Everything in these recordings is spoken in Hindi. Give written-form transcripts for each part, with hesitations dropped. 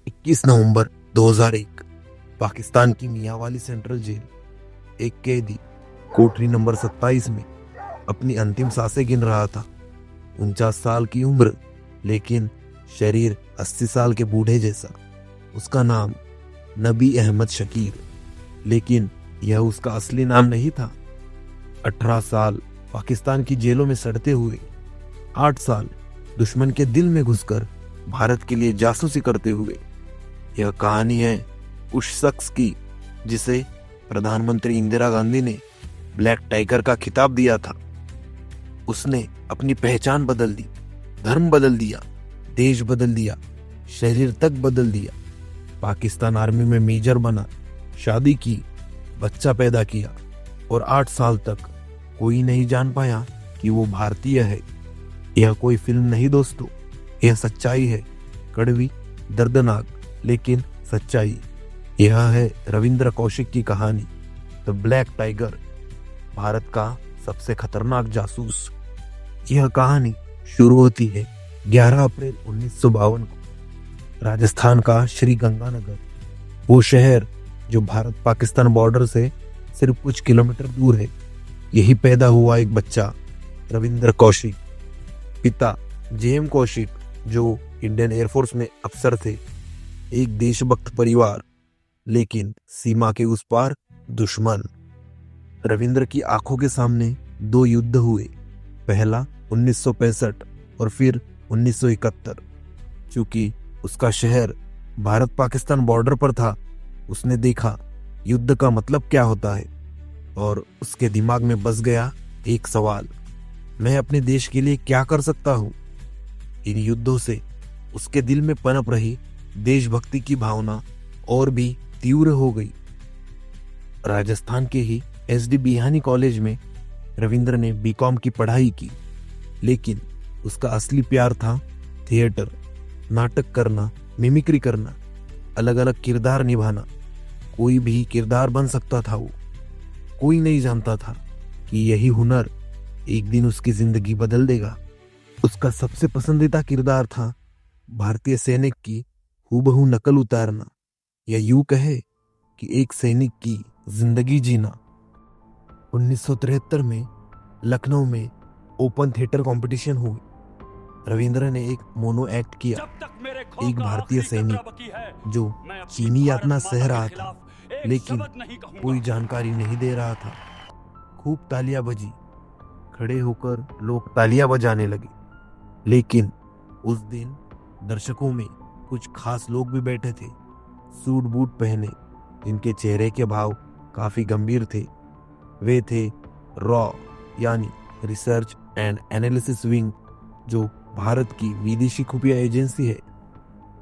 21 नवंबर 2001 पाकिस्तान की मियांवाली सेंट्रल जेल। एक कैदी कोठरी नंबर 27 में अपनी अंतिम सांसें गिन रहा था। 49 साल की उम्र, लेकिन शरीर 80 साल के बूढ़े जैसा। उसका नाम नबी अहमद शकीर, लेकिन यह उसका असली नाम नहीं था। 18 साल पाकिस्तान की जेलों में सड़ते हुए, 8 साल दुश्मन के दिल में घुसकर भारत के लिए जासूसी करते हुए। यह कहानी है उस शख्स की जिसे प्रधानमंत्री इंदिरा गांधी ने ब्लैक टाइगर का खिताब दिया था। उसने अपनी पहचान बदल दी, धर्म बदल दिया, देश बदल दिया, शरीर तक बदल दिया। पाकिस्तान आर्मी में मेजर बना, शादी की, बच्चा पैदा किया और 8 साल तक कोई नहीं जान पाया कि वो भारतीय है। यह कोई फिल्म नहीं दोस्तों, यह सच्चाई है। कड़वी, दर्दनाक, लेकिन सच्चाई। यह है रविंद्र कौशिक की कहानी, द ब्लैक टाइगर, भारत का सबसे खतरनाक जासूस। यह कहानी शुरू होती है 11 अप्रैल 1952 को राजस्थान का श्री गंगानगर, वो शहर जो भारत पाकिस्तान बॉर्डर से सिर्फ कुछ किलोमीटर दूर है। यही पैदा हुआ एक बच्चा, रविंद्र कौशिक। पिता जेएम कौशिक, जो इंडियन एयरफोर्स में अफसर थे। एक देशभक्त परिवार, लेकिन सीमा के उस पार दुश्मन। रविंद्र की आंखों के सामने 2 युद्ध हुए, पहला 1965 और फिर 1971। चूंकि उसका शहर भारत पाकिस्तान बॉर्डर पर था, उसने देखा युद्ध का मतलब क्या होता है, और उसके दिमाग में बस गया एक सवाल, मैं अपने देश के लिए क्या कर सकता हूं। इन युद्धों से उसके दिल में पनप रही देशभक्ति की भावना और भी तीव्र हो गई। राजस्थान के ही एसडी बिहानी कॉलेज में रविंद्र ने बीकॉम की पढ़ाई की, लेकिन उसका असली प्यार था थिएटर, नाटक करना, मिमिक्री करना, अलग अलग किरदार निभाना। कोई भी किरदार बन सकता था वो। कोई नहीं जानता था कि यही हुनर एक दिन उसकी जिंदगी बदल देगा। उसका सबसे पसंदीदा किरदार था भारतीय सैनिक की हूबहू नकल उतारना, या यूं कहे कि एक सैनिक की जिंदगी जीना। 1973 में लखनऊ में ओपन थिएटर कंपटीशन हुई। रविंद्र ने एक मोनो एक्ट किया, एक भारतीय सैनिक जो चीनी यातना सह रहा था, लेकिन कोई जानकारी नहीं दे रहा था। खूब तालियां बजी, खड़े होकर लोग तालियां बजाने लगे। लेकिन उस दिन दर्शकों में कुछ खास लोग भी बैठे थे, सूट बूट पहने, जिनके चेहरे के भाव काफी गंभीर थे। वे थे रॉ, यानी रिसर्च एंड एनालिसिस विंग, जो भारत की विदेशी खुफिया एजेंसी है।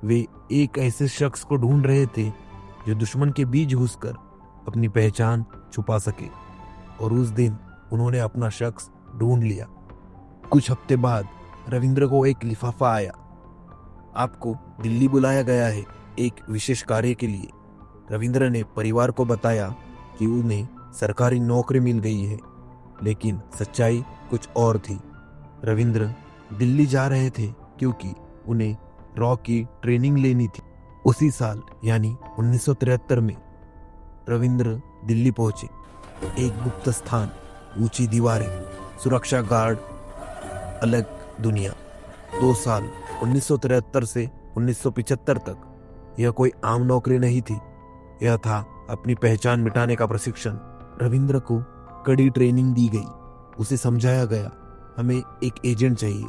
वे एक ऐसे शख्स को ढूंढ रहे थे जो दुश्मन के बीच घुसकर अपनी पहचान छुपा सके, और उस दिन उन्होंने अपना शख्स ढूंढ लिया। कुछ हफ्ते बाद रविंद्र को एक लिफाफा आया, आपको दिल्ली बुलाया गया है एक विशेष कार्य के लिए। रविंद्र ने परिवार को बताया कि उन्हें सरकारी नौकरी मिल गई है, लेकिन सच्चाई कुछ और थी। रविंद्र दिल्ली जा रहे थे क्योंकि उन्हें रॉ की ट्रेनिंग लेनी थी। उसी साल यानी 1973 में रविंद्र दिल्ली पहुंचे। एक गुप्त स्थान, ऊंची दीवारें, सुरक्षा गार्ड, अलग दुनिया। 2 साल 1973 से 1975 तक यह कोई आम नौकरी नहीं थी, यह था अपनी पहचान मिटाने का प्रशिक्षण। रविंद्र को कड़ी ट्रेनिंग दी गई। उसे समझाया गया, हमें एक एजेंट चाहिए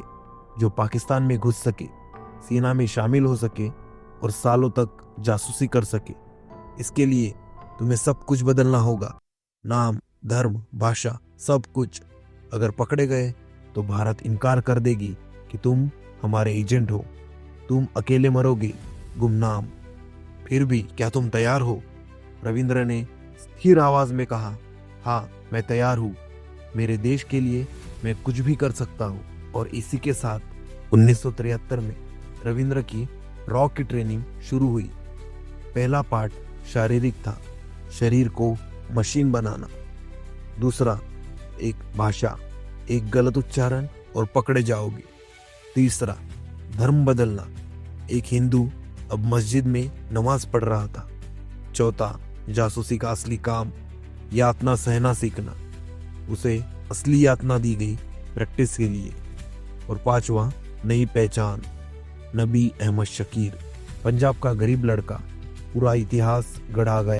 जो पाकिस्तान में घुस सके, सेना में शामिल हो सके और सालों तक जासूसी कर सके। इसके लिए तुम्हें सब कुछ बदलना होगा, नाम, धर्म, भाषा, सब कुछ। अगर पकड़े गए तो भारत इनकार कर देगी कि तुम हमारे एजेंट हो। तुम अकेले मरोगे, गुमनाम। फिर भी क्या तुम तैयार हो? रविंद्र ने स्थिर आवाज में कहा, हाँ मैं तैयार हूँ। मेरे देश के लिए मैं कुछ भी कर सकता हूँ। और इसी के साथ 1973 में रविंद्र की रॉ की ट्रेनिंग शुरू हुई। पहला पार्ट शारीरिक था, शरीर को मशीन बनाना। दूसरा, एक भाषा, एक गलत उच्चारण और पकड़े जाओगे। तीसरा, धर्म बदलना, एक हिंदू अब मस्जिद में नमाज पढ़ रहा था। चौथा, जासूसी का असली काम, यातना सहना सीखना। उसे असली यातना दी गई प्रैक्टिस के लिए। और पांचवा, नई पहचान, नबी अहमद शकीर, पंजाब का गरीब लड़का। पूरा इतिहास गढ़ा गया,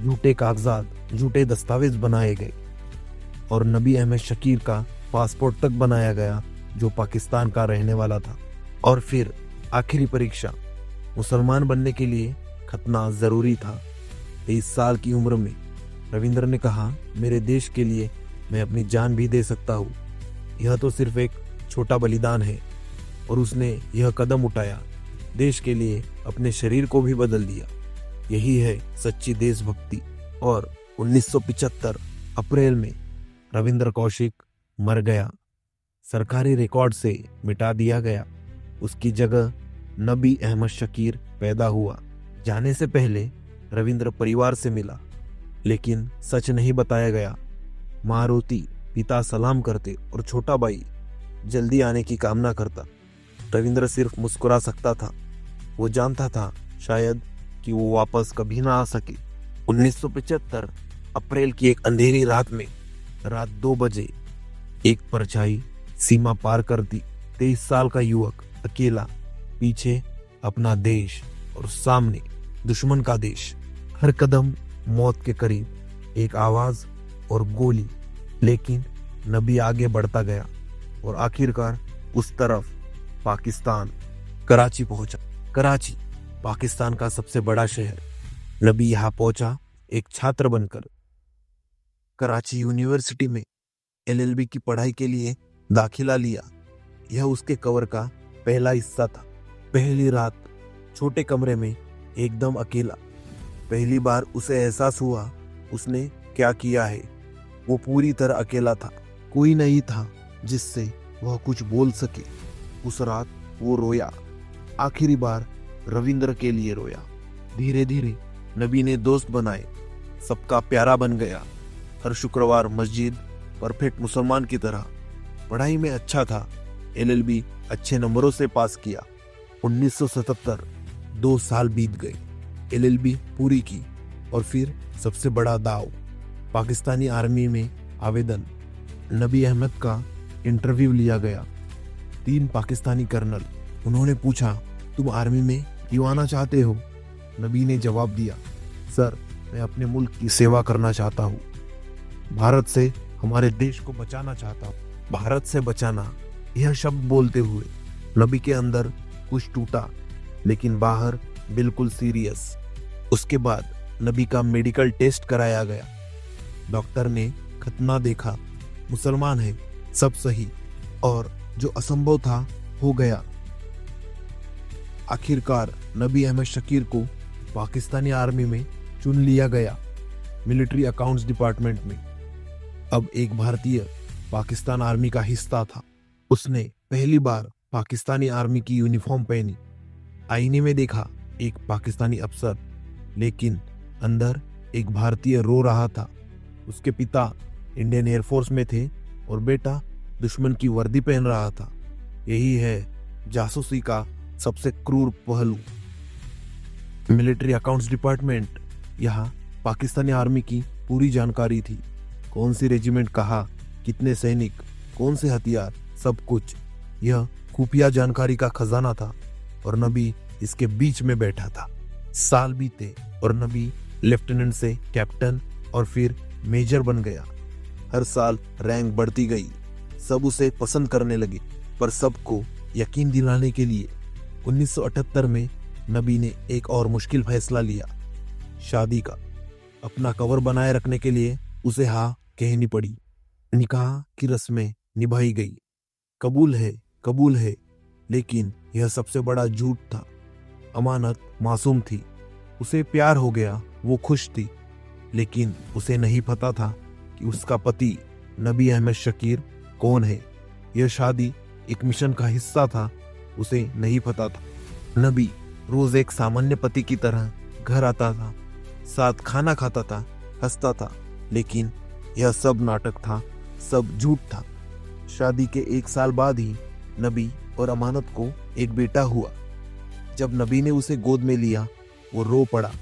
झूठे कागजात, झूठे दस्तावेज बनाए गए और नबी अहमद शकीर का पासपोर्ट तक बनाया गया जो पाकिस्तान का रहने वाला था। और फिर आखिरी परीक्षा, मुसलमान बनने के लिए खतना जरूरी था। 23 साल की उम्र में रविंद्र ने कहा, मेरे देश के लिए मैं अपनी जान भी दे सकता हूँ। यह तो सिर्फ एक छोटा बलिदान है। और उसने यह कदम उठाया, देश के लिए अपने शरीर को भी बदल दिया। यही है सच्ची देशभक्ति। और 1975 अप्रैल में रविंद्र कौशिक मर गया। सरकारी रिकॉर्ड से मिटा दिया गया। उसकी जगह नबी अहमद शकीर पैदा हुआ। जाने से पहले रविंद्र परिवार से मिला, लेकिन सच नहीं बताया गया। माँ रोती, पिता सलाम करते और छोटा भाई जल्दी आने की कामना करता। रविंद्र सिर्फ मुस्कुरा सकता था। वो जानता था शायद कि वो वापस कभी ना आ सके। 1975 अप्रैल की एक अंधेरी रात में, रात 2 बजे, एक परछाई सीमा पार कर दी। 23 साल का युवक अकेला, पीछे अपना देश और सामने दुश्मन का देश। हर कदम मौत के करीब, एक आवाज और गोली। लेकिन नबी आगे बढ़ता गया और आखिरकार उस तरफ पाकिस्तान, कराची पहुंचा। कराची पाकिस्तान का सबसे बड़ा शहर। नबी यहाँ पहुंचा एक छात्र बनकर। कराची यूनिवर्सिटी में LLB की पढ़ाई के लिए दाखिला लिया। यह उसके कवर का पहला हिस्सा था। पहली रात छोटे कमरे में एकदम अकेला। पहली बार उसे एहसास हुआ उसने क्या किया है। वो पूरी तरह अकेला था। कोई नहीं था जिससे वह कुछ बोल सके। उस रात वो रोया, आखिरी बार रविंद्र के लिए रोया। धीरे धीरे नबी ने दोस्त बनाए, सबका प्यारा बन गया। हर शुक्रवार मस्जिद, परफेक्ट मुसलमान की तरह। पढ़ाई में अच्छा था, LLB अच्छे नंबरों से पास किया। 1977 2 साल बीत गए। LLB पूरी की और फिर सबसे बड़ा दाव, पाकिस्तानी आर्मी में आवेदन। नबी अहमद का इंटरव्यू लिया गया। 3 पाकिस्तानी कर्नल। उन्होंने पूछा, तुम आर्मी में क्यों आना चाहते हो? नबी ने जवाब दिया, सर, मैं अपने मुल्क की सेवा करना चाहता हूँ। भारत से हमारे देश को बचाना चाहता हूँ। भारत से बचाना, यह शब्द बोलते हुए नबी के अंदर कुछ टूटा, लेकिन बाहर बिल्कुल सीरियस। उसके बाद नबी का मेडिकल टेस्ट कराया गया। डॉक्टर ने खतना देखा, मुसलमान है, सब सही। और जो असंभव था हो गया। आखिरकार नबी अहमद शकीर को पाकिस्तानी आर्मी में चुन लिया गया, मिलिट्री अकाउंट्स डिपार्टमेंट में। अब एक भारतीय पाकिस्तान आर्मी का हिस्सा था। उसने पहली बार पाकिस्तानी आर्मी की यूनिफॉर्म पहनी। आईने में देखा एक पाकिस्तानी अफसर, लेकिन अंदर एक भारतीय रो रहा था। उसके पिता इंडियन एयरफोर्स में थे और बेटा दुश्मन की वर्दी पहन रहा था। यही है जासूसी का सबसे क्रूर पहलू। मिलिट्री अकाउंट्स डिपार्टमेंट, यहाँ पाकिस्तानी आर्मी की पूरी जानकारी थी। कौन सी रेजिमेंट कहाँ, कितने सैनिक, कौन से हथियार, सब कुछ। यह खुफिया जानकारी का खजाना था और नबी इसके बीच में बैठा था। साल बीते और नबी लेफ्टिनेंट से कैप्टन और फिर मेजर बन गया। हर साल रैंक बढ़ती गई। सब उसे पसंद करने लगे, पर सबको यकीन दिलाने के लिए 1978 में नबी ने एक और मुश्किल फैसला लिया, शादी का। अपना कवर बनाए रखने के लिए उसे हाँ कहनी पड़ी। निकाह की रस्में निभाई गई। कबूल है, लेकिन यह सबसे बड़ा झूठ था। अमानत मासूम थी, उसे प्यार हो गया, वो खुश थी, लेकिन उसे नहीं पता था कि उसका पति नबी अहमद शकीर कौन है। यह शादी एक मिशन का हिस्सा था, उसे नहीं पता था। नबी रोज एक सामान्य पति की तरह घर आता था, साथ खाना खाता था, हंसता था, लेकिन यह सब नाटक था, सब झूठ था। शादी के 1 साल बाद ही नबी और अमानत को एक बेटा हुआ। जब नबी ने उसे गोद में लिया वो रो पड़ा।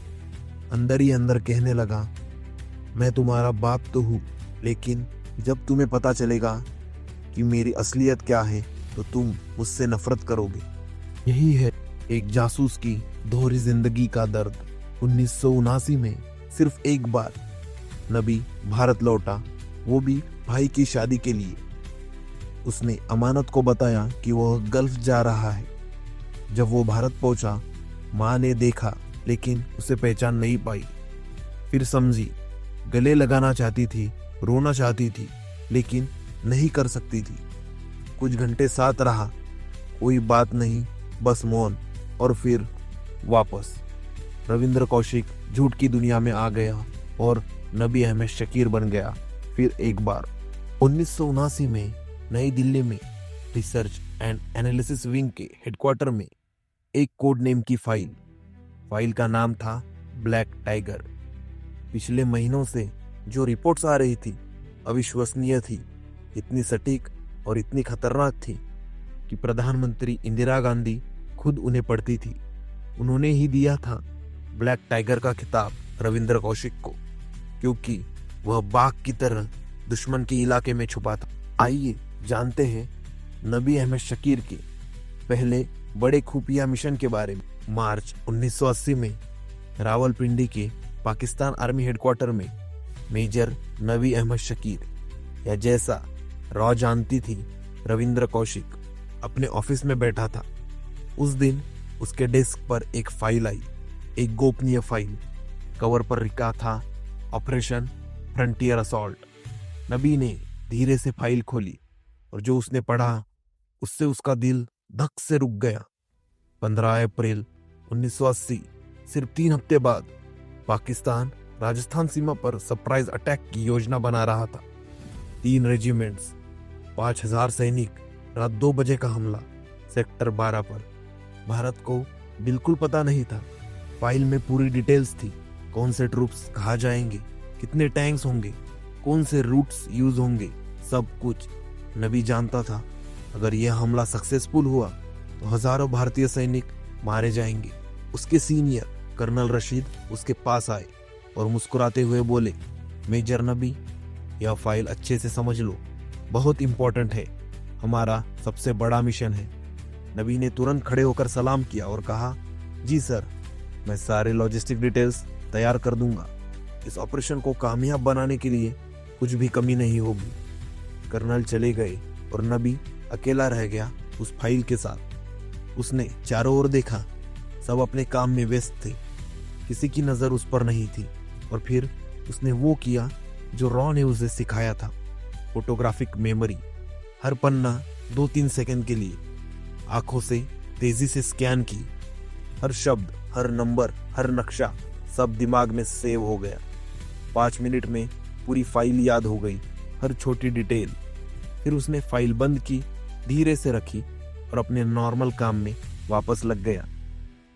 अंदर ही अंदर कहने लगा, मैं तुम्हारा बाप तो हूँ, लेकिन जब तुम्हें पता चलेगा कि मेरी असलियत क्या है तो तुम मुझसे नफरत करोगे। यही है एक जासूस की दोहरी जिंदगी का दर्द। 1979 में सिर्फ एक बार नबी भारत लौटा, वो भी भाई की शादी के लिए। उसने अमानत को बताया कि वह गल्फ जा रहा है। जब वो भारत पहुंचा, माँ ने देखा लेकिन उसे पहचान नहीं पाई। फिर समझी, गले लगाना चाहती थी, रोना चाहती थी, लेकिन नहीं कर सकती थी। कुछ घंटे साथ रहा, कोई बात नहीं, बस मौन। और फिर वापस रविंद्र कौशिक झूठ की दुनिया में आ गया और नबी अहमद शकीर बन गया। फिर एक बार 1979 में नई दिल्ली में रिसर्च एंड एनालिसिस विंग के हेडक्वार्टर में एक कोड नेम की फाइल का नाम था ब्लैक टाइगर। पिछले महीनों से जो रिपोर्ट्स आ रही थी अविश्वसनीय थी, इतनी सटीक और इतनी खतरनाक थी कि प्रधानमंत्री इंदिरा गांधी खुद उन्हें पढ़ती थी। उन्होंने ही दिया था ब्लैक टाइगर का खिताब रविंद्र कौशिक को, क्योंकि वह बाघ की तरह दुश्मन के इलाके में छुपा था। आइए जानते हैं नबी अहमद शकीर के पहले बड़े खुफिया मिशन के बारे में। मार्च 1980 में रावलपिंडी के पाकिस्तान आर्मी हेडक्वार्टर में मेजर नबी अहमद शकीर, या जैसा रॉ जानती थी रविंद्र कौशिक, अपने ऑफिस में बैठा था। उस दिन उसके डेस्क पर एक फाइल आई, एक गोपनीय फाइल। कवर पर लिखा था ऑपरेशन फ्रंटियर असॉल्ट। नबी ने धीरे से फाइल खोली और जो उसने पढ़ा उससे उसका दिल धक से रुक गया। 15 अप्रैल 1980, सिर्फ 3 हफ्ते बाद, पाकिस्तान राजस्थान सीमा पर सरप्राइज अटैक की योजना बना रहा था। 3 रेजिमेंट्स, 5000 सैनिक, रात 2 बजे का हमला सेक्टर 12 पर। भारत को बिल्कुल पता नहीं था। फाइल में पूरी डिटेल्स थी, कौन से ट्रूप्स कहाँ जाएंगे, कितने टैंक्स होंगे, कौन से रूट्स यूज होंगे, सब कुछ। नबी जानता था अगर यह हमला सक्सेसफुल हुआ तो हजारों भारतीय सैनिक मारे जाएंगे। उसके सीनियर कर्नल रशीद उसके पास आए और मुस्कुराते हुए बोले, मेजर नबी, यह फाइल अच्छे से समझ लो, बहुत इंपॉर्टेंट है, हमारा सबसे बड़ा मिशन है। नबी ने तुरंत खड़े होकर सलाम किया और कहा, जी सर, मैं सारे लॉजिस्टिक डिटेल्स तैयार कर दूंगा। इस ऑपरेशन को कामयाब बनाने के लिए कुछ भी कमी नहीं होगी। कर्नल चले गए और नबी अकेला रह गया उस फाइल के साथ। उसने चारों ओर देखा, सब अपने काम में व्यस्त थे, किसी की नजर उस पर नहीं थी। और फिर उसने वो किया जो रॉ ने उसे सिखाया था, फोटोग्राफिक मेमोरी। हर पन्ना 2-3 सेकंड के लिए आंखों से तेजी से स्कैन की। हर शब्द, हर नंबर, हर नक्शा सब दिमाग में सेव हो गया। 5 मिनट में पूरी फाइल याद हो गई, हर छोटी डिटेल। फिर उसने फाइल बंद की, धीरे से रखी और अपने नॉर्मल काम में वापस लग गया।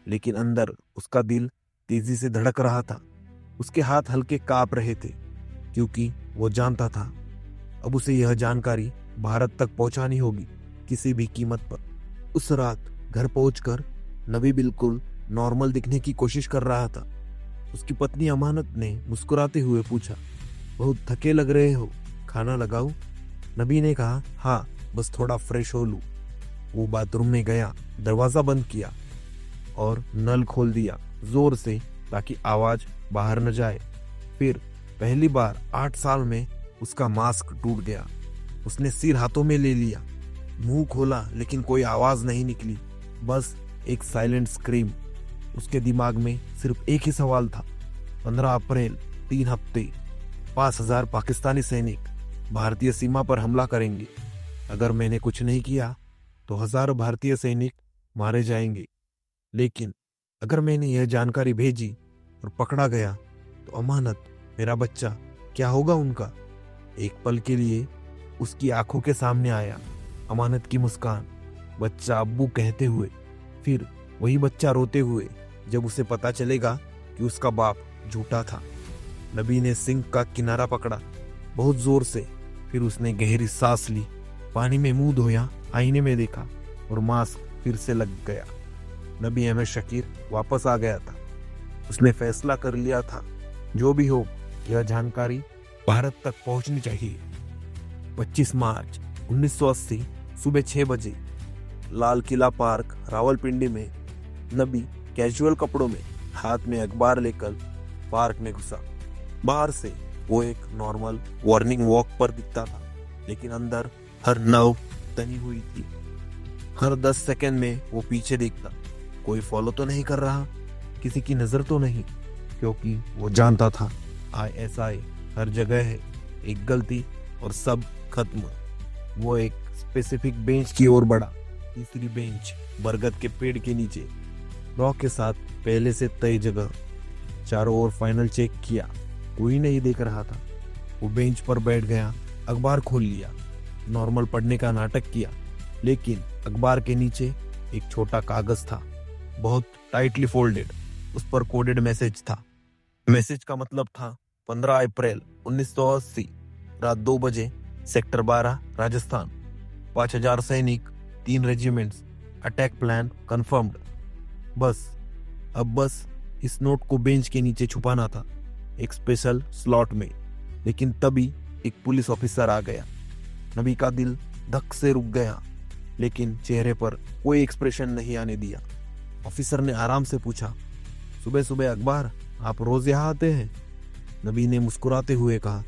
लेकिन अंदर उसका दिल तेजी से धड़क रहा था। उसके हाथ हल्के कांप रहे थे, क्योंकि वो जानता था अब उसे यह जानकारी भारत तक पहुंचानी होगी, किसी भी कीमत पर। उस रात घर पहुंचकर नबी बिल्कुल नॉर्मल दिखने की कोशिश कर रहा था। उसकी पत्नी अमानत ने मुस्कुराते हुए पूछा, बहुत थके लग रहे हो, खाना लगाऊं? नबी ने कहा, हाँ, बस थोड़ा फ्रेश हो लूं। वो बाथरूम में गया, दरवाजा बंद किया और नल खोल दिया जोर से ताकि आवाज बाहर न जाए। फिर पहली बार 8 साल में उसका मास्क टूट गया। उसने सिर हाथों में ले लिया, मुंह खोला लेकिन कोई आवाज नहीं निकली, बस एक साइलेंट स्क्रीम। उसके दिमाग में सिर्फ एक ही सवाल था, 15 अप्रैल, 3 हफ्ते, 5000 पाकिस्तानी सैनिक भारतीय सीमा पर हमला करेंगे। अगर मैंने कुछ नहीं किया तो हजारों भारतीय सैनिक मारे जाएंगे, लेकिन अगर मैंने यह जानकारी भेजी और पकड़ा गया तो अमानत, मेरा बच्चा, क्या होगा उनका? एक पल के लिए उसकी आंखों के सामने आया अमानत की मुस्कान, बच्चा अब्बू कहते हुए, फिर वही बच्चा रोते हुए जब उसे पता चलेगा कि उसका बाप झूठा था। नबी ने सिंक का किनारा पकड़ा बहुत जोर से, फिर उसने गहरी सांस ली, पानी में मुंह धोया, आईने में देखा और मास्क फिर से लग गया। नबी अहमद शकीर वापस आ गया था। उसने फैसला कर लिया था, जो भी हो यह जानकारी भारत तक पहुंचनी चाहिए। 25 मार्च 1980 सुबह 6 बजे लाल किला पार्क रावलपिंडी में नबी कैजुअल कपड़ों में हाथ में अखबार लेकर पार्क में घुसा। बाहर से वो एक नॉर्मल वार्निंग वॉक पर दिखता था, लेकिन अंदर हर नव तनी हुई थी। हर 10 सेकंड में वो पीछे देखता, कोई फॉलो तो नहीं कर रहा, किसी की नजर तो नहीं, क्योंकि वो जानता था ISI हर जगह है। एक गलती और सब खत्म। वो एक स्पेसिफिक बेंच की ओर बढ़ा। तीसरी बेंच बरगद के पेड़ के नीचे, रॉक के साथ पहले से तय जगह। चारों ओर फाइनल चेक किया, कोई नहीं देख रहा था। वो बेंच पर बैठ गया, अखबार खोल लिया, नॉर्मल पढ़ने का नाटक किया, लेकिन अखबार के नीचे एक छोटा कागज था, बहुत टाइटली फोल्डेड। उस पर कोडेड मैसेज था। मैसेज का मतलब था 15 अप्रैल 1980 रात 2 बजे सेक्टर 12 राजस्थान, 5000 सैनिक, 3 रेजिमेंट्स, अटैक प्लान कंफर्म्ड। बस इस नोट को बेंच के नीचे छुपाना था, एक स्पेशल स्लॉट में। लेकिन तभी एक पुलिस ऑफिसर आ गया। नबी का दिल धक से रुक गया, लेकिन चेहरे पर कोई एक्सप्रेशन नहीं आने दिया। ऑफिसर ने आराम से पूछा, सुबह सुबह अखबार, आप रोज यहाँ आते हैं? नबी ने मुस्कुराते हुए कहा,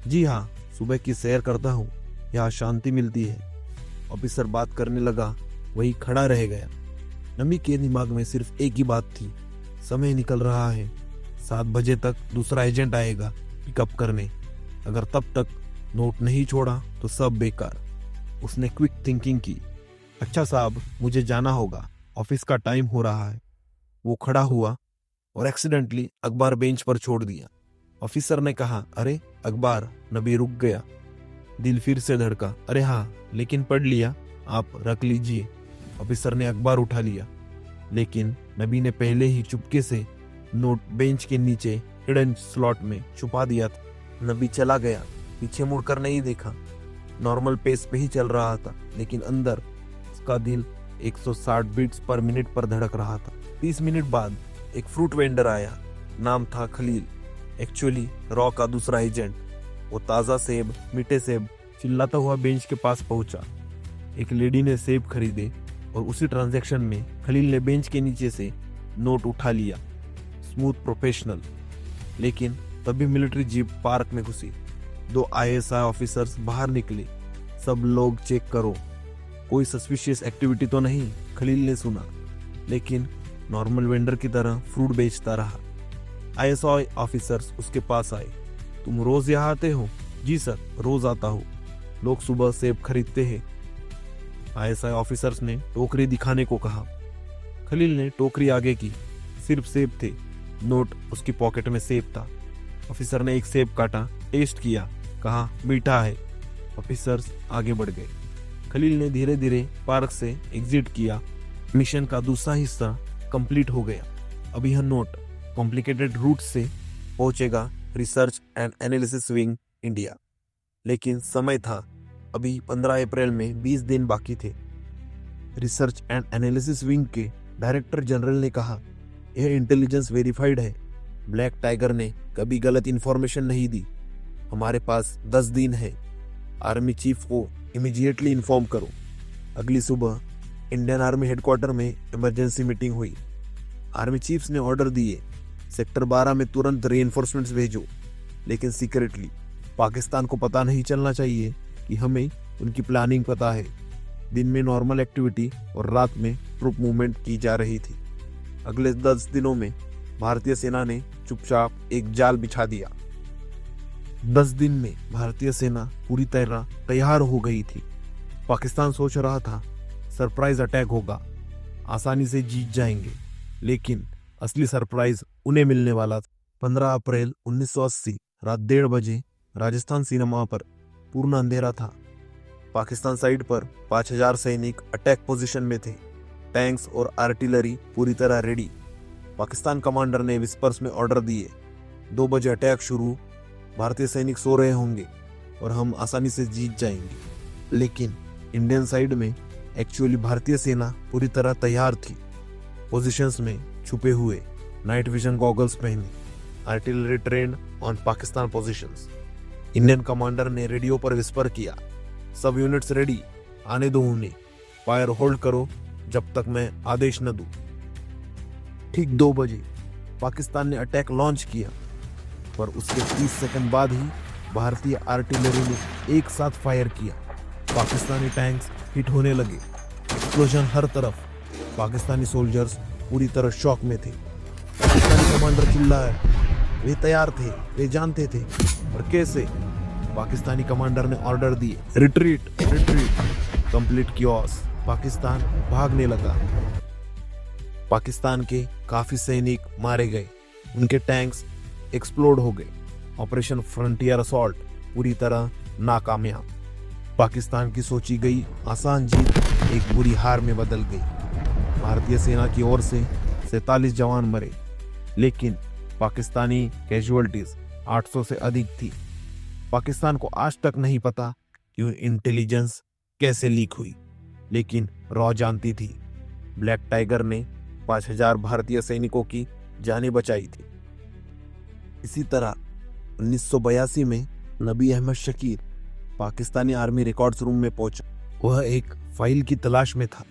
जी हाँ, सुबह की सैर करता हूँ, यहाँ शांति मिलती है। ऑफिसर बात करने लगा, वही खड़ा रह गया। नबी के दिमाग में सिर्फ एक ही बात थी, समय निकल रहा है, 7 बजे तक दूसरा एजेंट आएगा पिकअप करने। अगर तब तक नोट नहीं छोड़ा तो सब बेकार। उसने क्विक थिंकिंग की, अच्छा साहब, मुझे जाना होगा, ऑफिस का टाइम हो रहा है। वो खड़ा हुआ और एक्सीडेंटली अखबार बेंच पर छोड़ दिया। ऑफिसर ने कहा, अरे अखबार। नबी रुक गया, दिल फिर से धड़का। अरे हाँ, लेकिन पढ़ लिया, आप रख लीजिए। ऑफिसर ने अखबार उठा लिया, लेकिन नबी ने पहले ही चुपके से नोट बेंच के नीचे हिडन स्लॉट में छुपा दिया था। नबी चला गया, पीछे मुड़कर नहीं देखा। नॉर्मल पेस पे ही चल रहा था, लेकिन अंदर उसका दिल 160 बीट्स पर मिनट पर धड़क रहा था। 30 मिनट बाद एक फ्रूट वेंडर आया, नाम था खलील, एक्चुअली रॉ का दूसरा एजेंट। वो ताज़ा सेब, मीठे सेब चिल्लाता हुआ बेंच के पास पहुंचा। एक लेडी ने सेब खरीदे और उसी ट्रांजैक्शन में खलील ने बेंच के नीचे से नोट उठा लिया। Smooth, professional. लेकिन तभी मिलिट्री जीप पार्क में घुसी। 2 ISI ऑफिसर्स बाहर निकले। सब लोग चेक करो, कोई सस्पिशियस एक्टिविटी तो नहीं, खलील ने सुना। लेकिन नॉर्मल वेंडर की तरह फ्रूट बेचता रहा। ISI ऑफिसर्स उसके पास आए, तुम रोज यहाँ आते हो? जी सर, रोज आता हूँ। लोग सुबह सेब खरीदते हैं। ISI ऑफिसर्स ने टोकरी दिखाने को कहा। खलील ने टोकरी आगे की, सिर्फ सेब थे, नोट उसकी पॉकेट में सेब था। ऑफिसर ने एक सेब काटा, टेस्ट किया, कहा मीठा है। ऑफिसर्स आगे बढ़ गए। खलील ने धीरे धीरे पार्क से एग्जिट किया। मिशन का दूसरा हिस्सा कंप्लीट हो गया। अभी यह नोट कॉम्प्लिकेटेड रूट से पहुंचेगा research and analysis wing India. लेकिन समय था, अभी 15 अप्रैल में 20 दिन बाकी थे। रिसर्च एंड एनालिसिस विंग के डायरेक्टर जनरल ने कहा, यह इंटेलिजेंस वेरीफाइड है, ब्लैक टाइगर ने कभी गलत इंफॉर्मेशन नहीं दी। हमारे पास 10 दिन है। आर्मी चीफ को इमीडिएटली इन्फॉर्म करो। अगली सुबह इंडियन आर्मी हेडक्वार्टर में इमरजेंसी मीटिंग हुई। आर्मी चीफ्स ने ऑर्डर दिए, सेक्टर 12 में तुरंत रीइंफोर्समेंट्स भेजो, लेकिन सीक्रेटली। पाकिस्तान को पता नहीं चलना चाहिए कि हमें उनकी प्लानिंग पता है। दिन में नॉर्मल एक्टिविटी और रात में ट्रूप मूवमेंट की जा रही थी। अगले 10 दिनों में भारतीय सेना ने चुपचाप एक जाल बिछा दिया। 10 दिन में भारतीय सेना पूरी तरह तैयार हो गई थी। पाकिस्तान सोच रहा था सरप्राइज अटैक होगा, आसानी से जीत जाएंगे, लेकिन असली सरप्राइज उन्हें मिलने वाला था। 15 अप्रैल 1980 रात 1:30 बजे राजस्थान सीमा पर पूर्ण अंधेरा था। पाकिस्तान साइड पर 5000 सैनिक अटैक पोजीशन में थे। टैंक्स और आर्टिलरी पूरी तरह रेडी। पाकिस्तान कमांडर ने विस्पर्स में ऑर्डर दिए, 2 बजे अटैक शुरू, भारतीय सैनिक सो रहे होंगे और हम आसानी से जीत जाएंगे। लेकिन इंडियन साइड में एक्चुअली भारतीय सेना पूरी तरह तैयार थी। पोजीशंस में छुपे हुए, नाइट विजन गॉगल्स पहने, artillery trend on Pakistan positions. Indian commander ने रेडियो पर विस्पर किया, सब यूनिट्स रेडी, आने दो उन्हें, फायर होल्ड करो जब तक मैं आदेश न दूं। ठीक 2 बजे पाकिस्तान ने अटैक लॉन्च किया, पर उसके 30 सेकंड बाद ही भारतीय आर्टिलरी ने एक साथ फायर किया। पाकिस्तानी टैंक्स हिट होने लगे, एक्सप्लोजन हर तरफ। पाकिस्तानी सोल्जर्स पूरी तरह शॉक में थे। पाकिस्तानी कमांडर चिल्लाया, वे तैयार थे, वे जानते थे, और कैसे? पाकिस्तानी कमांडर ने ऑर्डर दिए, retreat retreat. Complete chaos, Pakistan भागने लगा। पाकिस्तान के काफी सैनिक मारे गए, उनके टैंक्स एक्सप्लोड हो गए। ऑपरेशन फ्रंटियर असॉल्ट पूरी तरह नाकामयाब। पाकिस्तान की सोची गई आसान जीत एक बुरी हार में बदल गई। भारतीय सेना की ओर से 47 जवान मरे, लेकिन पाकिस्तानी कैजुअल्टीज 800 से अधिक थी। पाकिस्तान को आज तक नहीं पता कि इंटेलिजेंस कैसे लीक हुई, लेकिन रॉ जानती थी। ब्लैक टाइगर ने 5000 भारतीय सैनिकों की जानें बचाई थी। इसी तरह 1982 में Nabi Ahmad Shakir Pakistani army records room में पहुंचा। वह एक फाइल की तलाश में था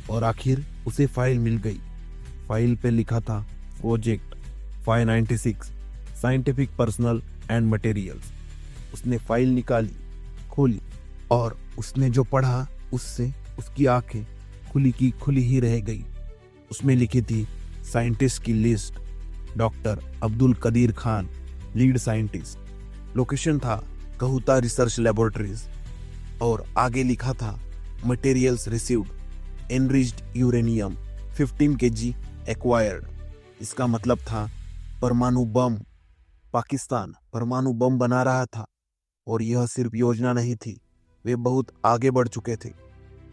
और आखिर उसे फाइल मिल गई। फाइल पे लिखा था project 596 scientific personal and materials. उसने फाइल निकाली, खोली, और उसने जो पढ़ा उससे उसकी आंखें खुली की खुली ही रह गई। उसमें लिखी थी साइंटिस्ट की list, doctor Abdul Qadeer Khan, lead scientist. Location था कहूता रिसर्च लैबोरेटरीज, और आगे लिखा था materials received, enriched uranium 15 kg acquired. इसका मतलब था परमाणु बम। पाकिस्तान परमाणु बम बना रहा था, और यह सिर्फ योजना नहीं थी, वे बहुत आगे बढ़ चुके थे।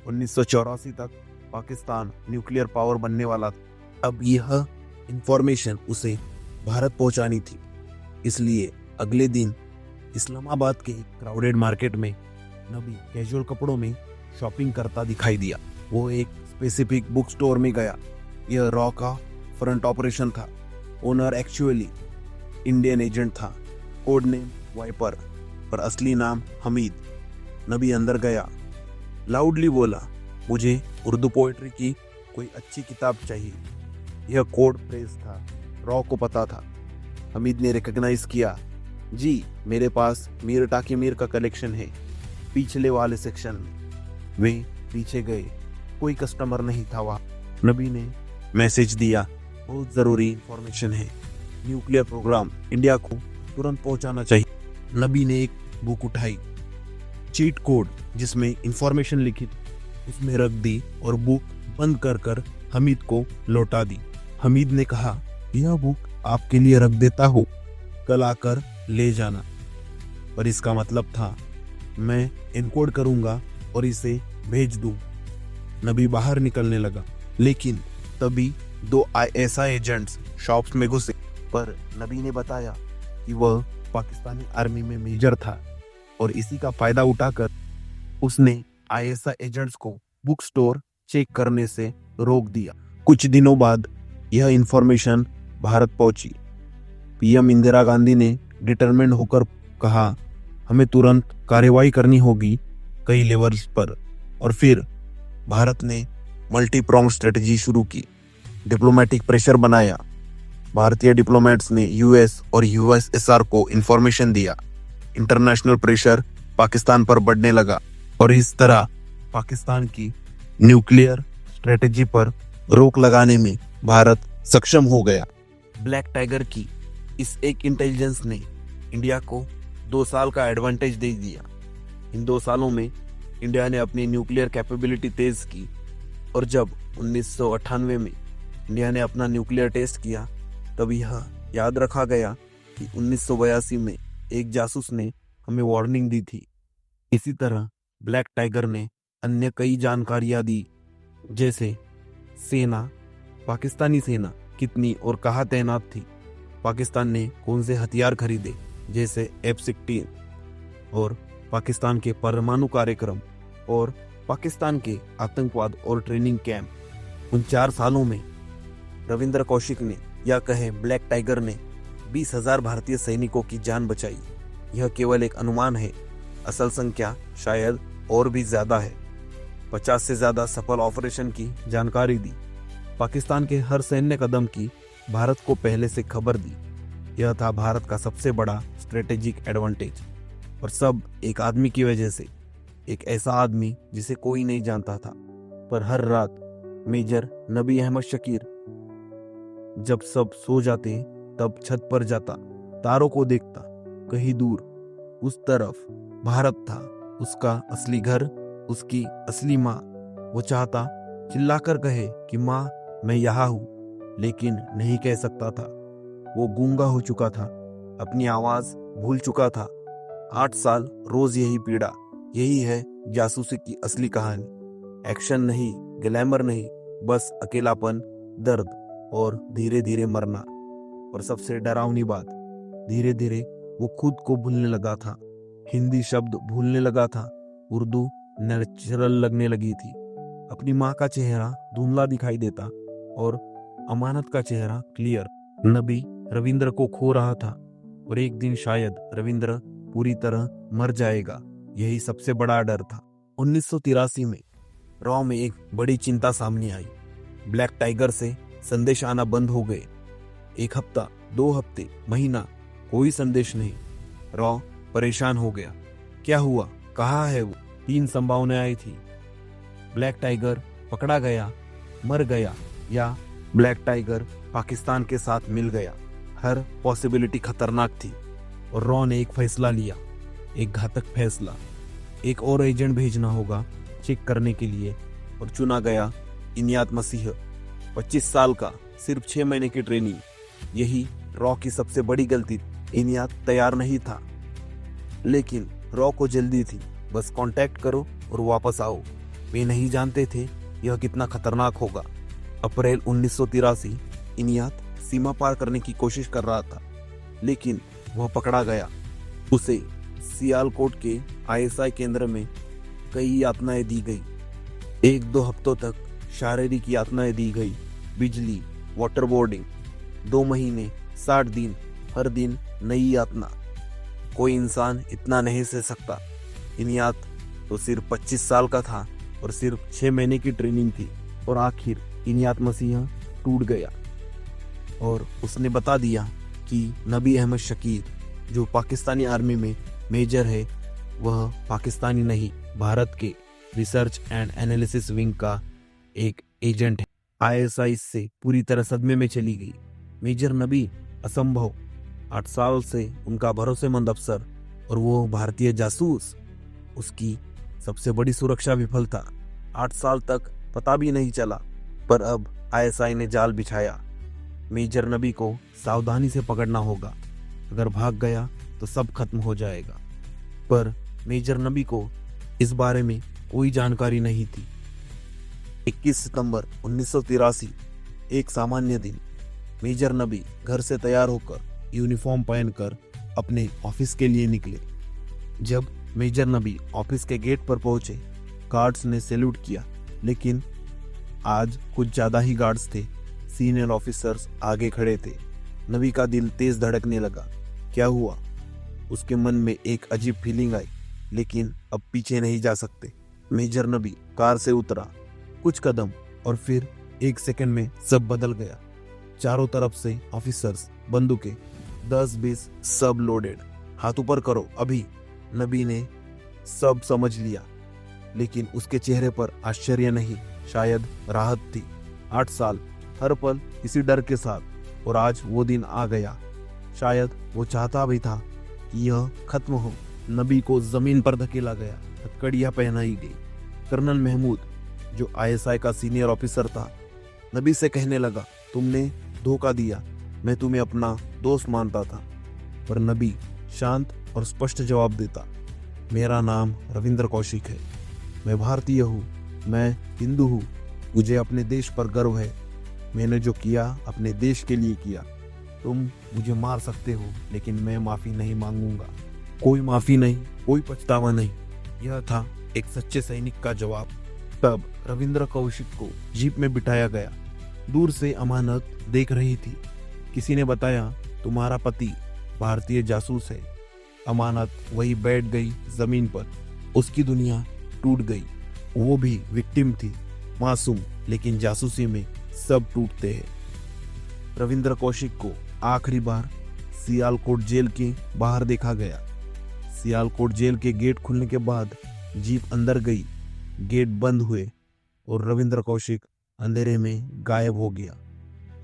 1984 तक पाकिस्तान न्यूक्लियर पावर बनने वाला था। अब यह इंफॉर्मेशन उसे भारत पहुंचानी थी। इसलिए अगले दिन इस्लामाबाद के क्राउडेड मार्केट में नबी कैजुअल कपड़ों में शॉपिंग करता दिखाई दिया। वो एक स्पेसिफिक बुक स्टोर में गया। यह रॉ का फ्रंट ऑपरेशन था। ओनर एक्चुअली इंडियन एजेंट था, कोड नेम वाइपर, पर असली नाम हमीद। नबी अंदर गया, लाउडली बोला, मुझे उर्दू पोएट्री की कोई अच्छी किताब चाहिए। यह कोड फ्रेज था, रॉ को पता था। हमीद ने रिकॉग्नाइज किया, जी मेरे पास मीर टाकी मीर का कलेक्शन है, पिछले वाले सेक्शन में। वे पीछे गए, कोई कस्टमर नहीं था वहां। नबी ने मैसेज दिया, बहुत जरूरी इंफॉर्मेशन है, न्यूक्लियर प्रोग्राम इंडिया को तुरंत पहुंचाना चाहिए। नबी ने एक बुक उठाई, चीट कोड जिसमें इंफॉर्मेशन लिखी थी, उसमें रख दी और बुक बंद कर कर हमीद को लौटा दी। हमीद ने कहा, यह बुक आपके लिए रख देता हूँ, कल आकर ले जाना। पर इसका मतलब था मैं इनकोड करूंगा और इसे भेज दूं। नबी बाहर निकलने लगा, लेकिन तभी 2 ISI एजेंट्स शॉप्स में घुसे। पर नबी ने बताया कि वह पाकिस्तानी आर्मी में मेजर था, और इसी का फायदा उठाकर उसने ISI एजेंट्स को बुक स्टोर चेक करने से रोक दिया। कुछ दिनों बाद यह इंफॉर्मेशन भारत पहुंची। PM इंदिरा गांधी ने डिटरमिन्ड होकर कहा, हमें तुरंत कार्रवाई करनी होगी कई लेवल्स पर। और फिर भारत ने मल्टी प्रोंग स्ट्रेटजी शुरू की, डिप्लोमेटिक प्रेशर बनाया। भारतीय डिप्लोमेट्स ने US और USSR को इंफॉर्मेशन दिया। इंटरनेशनल प्रेशर पाकिस्तान पर बढ़ने लगा, और इस तरह पाकिस्तान की न्यूक्लियर स्ट्रेटजी पर रोक लगाने में भारत सक्षम हो गया। ब्लैक टाइगर की इस एक इंटेलिजेंस ने इंडिया को 2 साल का एडवांटेज दे दिया। इन 2 सालों में इंडिया ने अपनी न्यूक्लियर कैपेबिलिटी तेज की, और जब 1998 में इंडिया ने अपना न्यूक्लियर टेस्ट किया, तब यह याद रखा गया कि 1982 में एक जासूस ने हमें वार्निंग दी थी। इसी तरह ब्लैक टाइगर ने अन्य कई जानकारियां दी, जैसे सेना, पाकिस्तानी सेना कितनी और कहाँ तैनात थी, पाकिस्तान ने कौन से हथियार खरीदे जैसे F-16, और पाकिस्तान के परमाणु कार्यक्रम, और पाकिस्तान के आतंकवाद और ट्रेनिंग कैंप। उन 4 सालों में रविंद्र कौशिक ने या कहे ब्लैक टाइगर ने 20,000 भारतीय सैनिकों की जान बचाई। यह केवल एक अनुमान है, असल संख्या शायद और भी ज्यादा है। 50 से ज्यादा सफल ऑपरेशन की जानकारी दी। पाकिस्तान के हर सैन्य कदम की भारत को पहले से खबर दी। यह था भारत का सबसे बड़ा स्ट्रेटेजिक एडवांटेज, और सब एक आदमी की वजह से। एक ऐसा आदमी जिसे कोई नहीं जानता था, पर हर रात मेजर नबी अहमद शकीर जब सब सो जाते तब छत पर जाता, तारों को देखता। कहीं दूर उस तरफ भारत था, उसका असली घर, उसकी असली माँ। वो चाहता चिल्लाकर कहे कि माँ मैं यहाँ हूँ, लेकिन नहीं कह सकता था। वो गूंगा हो चुका था, अपनी आवाज भूल चुका था। 8 साल रोज यही पीड़ा। यही है जासूसी की असली कहानी। एक्शन नहीं, ग्लैमर नहीं, बस अकेलापन, दर्द और धीरे धीरे मरना। और सबसे डरावनी बात, धीरे धीरे वो खुद को भूलने लगा था। हिंदी शब्द भूलने लगा था, उर्दू नेचुरल लगने लगी थी। अपनी माँ का चेहरा धुंधला दिखाई देता और अमानत का चेहरा क्लियर। नबी रविंद्र को खो रहा था, और एक दिन शायद रविंद्र पूरी तरह मर जाएगा। यही सबसे बड़ा डर था। 1983 में रॉ में एक बड़ी चिंता सामने आई। ब्लैक टाइगर से संदेश आना बंद हो गए। 1 हफ्ता, 2 हफ्ते, महीना, कोई संदेश नहीं। रॉ परेशान हो गया। क्या हुआ? कहाँ है वो? 3 संभावनाएं थी। ब्लैक टाइगर पकड़ा गया, मर गया, या ब्लैक टाइगर पाकिस्तान के साथ मिल गया। हर पॉसिबिलिटी खतरनाक थी, और रॉ ने एक फैसला लिया, एक घातक फैसला। एक और एजेंट भेजना होगा चेक करने के लिए, और चुना गया इनियात मसीह। 25 साल का, सिर्फ 6 महीने की ट्रेनिंग। यही रॉ की सबसे बड़ी गलती। इनियात तैयार नहीं था, लेकिन रॉ को जल्दी थी। बस कांटेक्ट करो और वापस आओ। वे नहीं जानते थे यह कितना खतरनाक होगा। अप्रैल 1983, इनियात सीमा पार करने की कोशिश कर रहा था, लेकिन वह पकड़ा गया। उसे सियालकोट के आईएसआई केंद्र में कई यातनाएं दी गई। 1-2 हफ्तों तक शारीरिक यातनाएं दी गई, बिजली, वाटर बोर्डिंग। 2 महीने, 60 दिन, हर दिन नई यातना। कोई इंसान इतना नहीं सह सकता। इनियात तो सिर्फ 25 साल का था, और सिर्फ 6 महीने की ट्रेनिंग थी। और आखिर इनियात मसीह टूट गया, और उसने बता दिया कि नबी अहमद शकीर, जो पाकिस्तानी आर्मी में मेजर है, वह पाकिस्तानी नहीं, भारत के रिसर्च एंड एनालिसिस विंग का एक एजेंट है। आईएसआई से पूरी तरह सदमे में चली गई। मेजर नबी असंभव, 8 साल से उनका भरोसेमंद अफसर, और वो भारतीय जासूस। उसकी सबसे बड़ी सुरक्षा विफल था। 8 साल तक पता भी नहीं चला, पर अब आईएसआई ने जाल बिछाया। मेजर नबी को सावधानी से पकड़ना होगा। अगर भाग गया तो सब खत्म हो जाएगा। पर मेजर नबी को इस बारे में कोई जानकारी नहीं थी। 21 सितंबर 1983, एक सामान्य दिन। मेजर नबी घर से तैयार होकर, यूनिफॉर्म पहनकर अपने ऑफिस के लिए निकले। जब मेजर नबी ऑफिस के गेट पर पहुंचे, गार्ड्स ने सैल्यूट किया, लेकिन आज कुछ ज्यादा ही गार्ड्स थे। सीनियर ऑफिसर्स आगे खड़े थे। नबी का दिल तेज धड़कने लगा। क्या हुआ? उसके मन में एक अजीब फीलिंग आई, लेकिन अब पीछे नहीं जा सकते। मेजर नबी कार से उतरा। कुछ कदम, और फिर 1 सेकंड में सब बदल गया। चारों तरफ से ऑफिसर्स, बंदूकें, 10-20, सब लोडेड। हाथ ऊपर करो अभी। नबी ने सब समझ लिया, लेकिन उसके चेहरे पर आश्चर्य नहीं, शायद राहत थी। 8 साल, हर पल इसी डर के साथ, और आज वो दिन आ गया। शायद वो चाहता भी था कि यह खत्म हो। नबी को जमीन पर धकेला गया, हथकड़ियां पहनाई गई। कर्नल महमूद, जो आईएसआई का सीनियर ऑफिसर था, नबी से कहने लगा, तुमने धोखा दिया, मैं तुम्हें अपना दोस्त मानता था। पर नबी शांत और स्पष्ट जवाब देता, मेरा नाम रविंद्र कौशिक है, मैं भारतीय हूँ, मैं हिंदू हूँ, मुझे अपने देश पर गर्व है, मैंने जो किया अपने देश के लिए किया। तुम मुझे मार सकते हो, लेकिन मैं माफी नहीं मांगूंगा। कोई माफी नहीं, कोई पछतावा नहीं। यह था एक सच्चे सैनिक का जवाब। तब रविंद्र कौशिक को जीप में बिठाया गया। दूर से अमानत देख रही थी। किसी ने बताया, तुम्हारा पति भारतीय जासूस है। अमानत वही बैठ गई जमीन पर। उसकी दुनिया टूट गई। वो भी विक्टिम थी, मासूम, लेकिन जासूसी में सब टूटते हैं। रविंद्र कौशिक को आखिरी बार सियालकोट जेल के बाहर देखा गया। सियालकोट जेल के गेट खुलने के बाद जीप अंदर गई, गेट बंद हुए और रविंद्र कौशिक अंधेरे में गायब हो गया।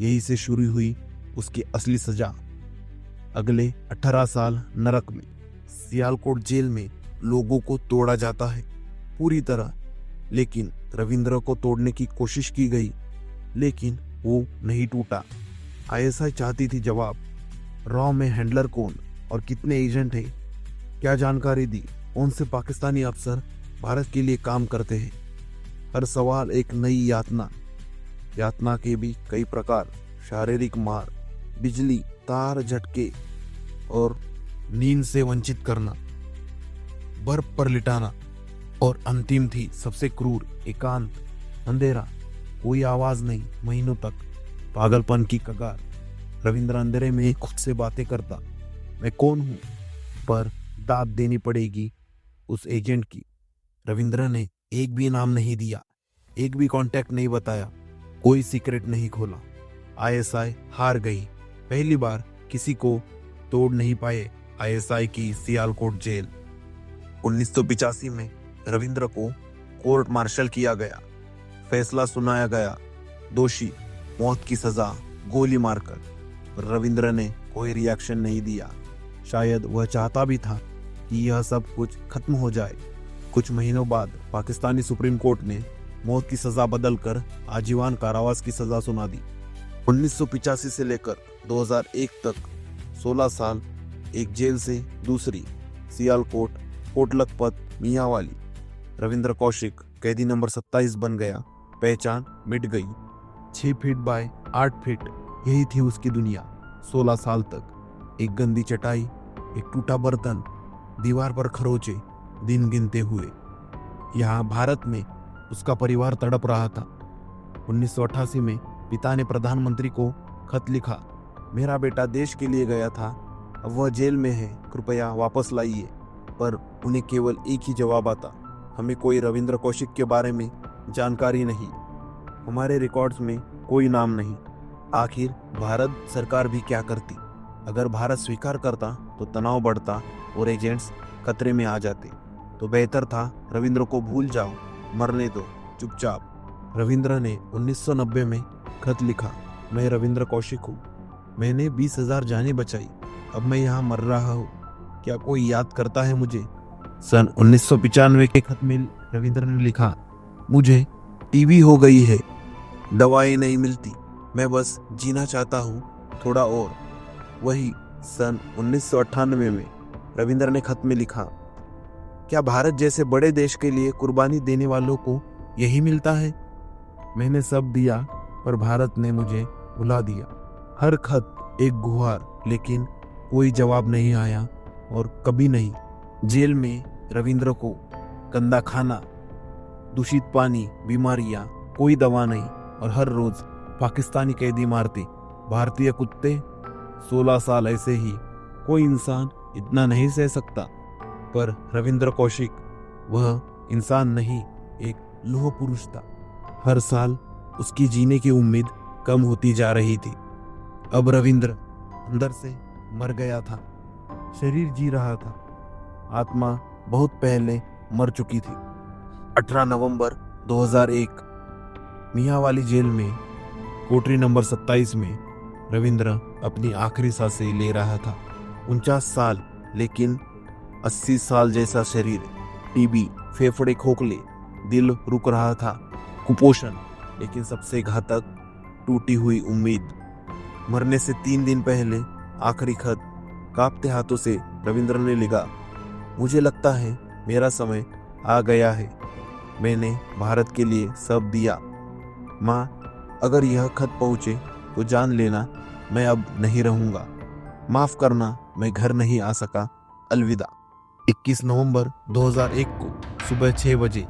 यही से शुरू हुई उसकी असली सजा, अगले 18 साल नरक में। सियालकोट जेल में लोगों को तोड़ा जाता है पूरी तरह, लेकिन रविंद्र को तोड़ने की कोशिश की गई, लेकिन वो नहीं टूटा। आईएसआई चाहती थी जवाब। रॉ में हैंडलर कौन और कितने एजेंट हैं, क्या जानकारी दी, कौन से पाकिस्तानी अफसर भारत के लिए काम करते हैं। हर सवाल एक नई यातना के भी कई प्रकार, शारीरिक मार, बिजली तार झटके और नींद से वंचित करना, बर्फ पर लिटाना, और अंतिम थी सबसे क्रूर, एकांत, अंधेरा, कोई आवाज नहीं, महीनों तक, पागलपन की कगार। रविंद्र अंधेरे में खुद से बातें करता, मैं कौन हूं, पर दाद देनी पड़ेगी उस एजेंट की। रविंद्र ने एक भी नाम नहीं दिया, एक भी कांटेक्ट नहीं बताया, कोई सीक्रेट नहीं खोला। आईएसआई हार गई। पहली बार किसी को तोड़ नहीं पाए आईएसआई की सियालकोट जेल। 1985 में रविंद्र को कोर्ट मार्शल किया गया। फैसला सुनाया गया, दोषी, मौत की सजा, गोली मारकर। पर रविंद्र ने कोई रिएक्शन नहीं दिया। शायद वह चाहता भी था कि यह सब कुछ खत्म हो जाए। कुछ महीनों बाद पाकिस्तानी सुप्रीम कोर्ट ने मौत की सजा बदलकर आजीवन कारावास की सजा सुना दी। 1985 से लेकर 2001 तक 16 साल एक जेल से दूसरी, सियालकोट, कोट लखपत, मियांवाली। रविंद्र कौशिक कैदी नंबर 27 बन गया। पहचान मिट गई। 6 फीट बाय 8 फीट, यही थी उसकी दुनिया। 16 साल तक एक गंदी चटाई, एक टूटा बर्तन, दीवार पर खरोचे, दिन गिनते हुए। यहाँ भारत में उसका परिवार तड़प रहा था। 1988 में पिता ने प्रधानमंत्री को खत लिखा, मेरा बेटा देश के लिए गया था, अब वह जेल में है, कृपया वापस लाइए। पर उन्हें केवल एक ही जवाब आता, हमें कोई रविंद्र कौशिक के बारे में जानकारी नहीं, हमारे रिकॉर्ड्स में कोई नाम नहीं। आखिर भारत सरकार भी क्या करती? अगर भारत स्वीकार करता तो तनाव बढ़ता और एजेंट्स खतरे में आ जाते। तो बेहतर था रविंद्र को भूल जाओ, मरने दो चुपचाप। रविंद्र ने 1990 में खत लिखा, मैं रविंद्र कौशिक हूँ, मैंने 20,000 जानें बचाई, अब मैं यहाँ मर रहा हूँ, क्या कोई याद करता है मुझे? सन 1995 के खत में रविंद्र ने लिखा, मुझे टीबी हो गई है, दवाएं नहीं मिलती, मैं बस जीना चाहता हूँ थोड़ा और। वही सन 1998 में रविंद्र ने खत में लिखा, क्या भारत जैसे बड़े देश के लिए कुर्बानी देने वालों को यही मिलता है? मैंने सब दिया पर भारत ने मुझे भुला दिया। हर खत एक गुहार, लेकिन कोई जवाब नहीं आया और कभी नहीं। जेल में रविंद्र को गंदा खाना, दूषित पानी, बीमारियां, कोई दवा नहीं, और हर रोज पाकिस्तानी कैदी मारते, भारतीय कुत्ते। 16 साल ऐसे ही कोई इंसान इतना नहीं सह सकता। पर रविंद्र कौशिक वह इंसान नहीं, एक लोह पुरुष था। हर साल उसकी जीने की उम्मीद कम होती जा रही थी। अब रविंद्र अंदर से मर गया था, शरीर जी रहा था, आत्मा बहुत पहले मर चुकी थी। 18 नवंबर 2001 मियांवाली जेल में कोठरी नंबर 27 में रविंद्र अपनी आखिरी सांसें ले रहा था। 49 साल, लेकिन 80 साल जैसा शरीर, टीबी, फेफड़े खोखले, दिल रुक रहा था, कुपोषण, लेकिन सबसे घातक, टूटी हुई उम्मीद। मरने से 3 दिन पहले आखिरी खत कांपते हाथों से रविंद्र ने लिखा, मुझे लगता है मेरा समय आ गया है, मैंने भारत के लिए सब दिया। माँ, अगर यह खत पहुँचे तो जान लेना मैं अब नहीं रहूँगा, माफ़ करना मैं घर नहीं आ सका, अलविदा। 21 नवंबर 2001 को सुबह 6 बजे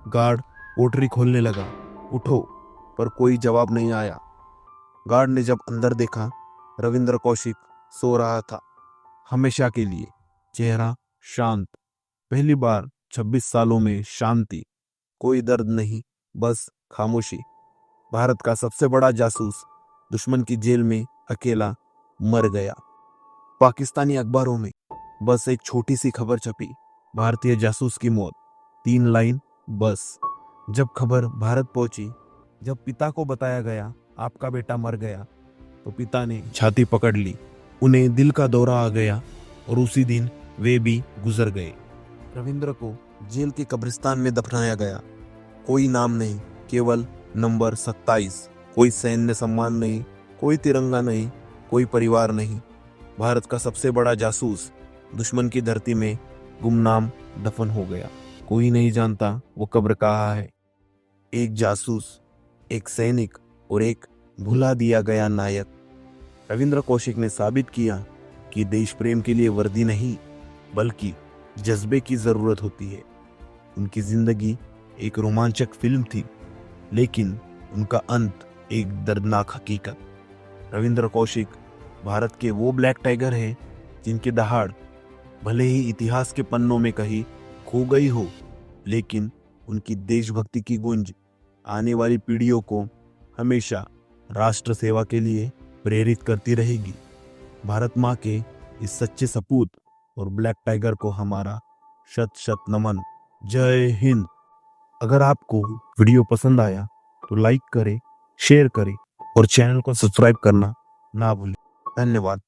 गार्ड कोठरी खोलने लगा। उठो, पर कोई जवाब नहीं आया। गार्ड ने जब अंदर देखा, रविंद्र कौशिक सो रहा था, हमेशा के लिए, चेहरा शांत। पहली बार 26 सालों में शांति, कोई दर्द नहीं, बस खामोशी। भारत का सबसे बड़ा जासूस दुश्मन की जेल में अकेला मर गया। पाकिस्तानी अखबारों में बस एक छोटी सी खबर छपी, भारतीय जासूस की मौत, 3 लाइन बस। जब खबर भारत पहुंची, जब पिता को बताया गया आपका बेटा मर गया, तो पिता ने छाती पकड़ ली। उन्हें दिल का दौरा आ गया और उसी दिन वे भी गुजर गए। रविंद्र को जेल के कब्रिस्तान में दफनाया गया। कोई नाम नहीं, केवल नंबर 27। कोई सैन्य सम्मान नहीं, कोई तिरंगा नहीं, कोई परिवार नहीं। भारत का सबसे बड़ा जासूस दुश्मन की धरती में गुमनाम दफन हो गया। कोई नहीं जानता वो कब्र कहाँ है। एक जासूस, एक सैनिक और एक भुला दिया गया नायक। रविंद्र कौशिक ने साबित किया कि देश प्रेम के लिए वर्दी नहीं, बल्कि जज्बे की जरूरत होती है। उनकी जिंदगी एक रोमांचक फिल्म थी, लेकिन उनका अंत एक दर्दनाक हकीकत। रविंद्र कौशिक भारत के वो ब्लैक टाइगर हैं जिनकी दहाड़ भले ही इतिहास के पन्नों में कहीं खो गई हो, लेकिन उनकी देशभक्ति की गूंज आने वाली पीढ़ियों को हमेशा राष्ट्र सेवा के लिए प्रेरित करती रहेगी। भारत माँ के इस सच्चे सपूत और ब्लैक टाइगर को हमारा शत शत नमन। जय हिंद। अगर आपको वीडियो पसंद आया तो लाइक करें, शेयर करें और चैनल को सब्सक्राइब करना ना भूलें। धन्यवाद।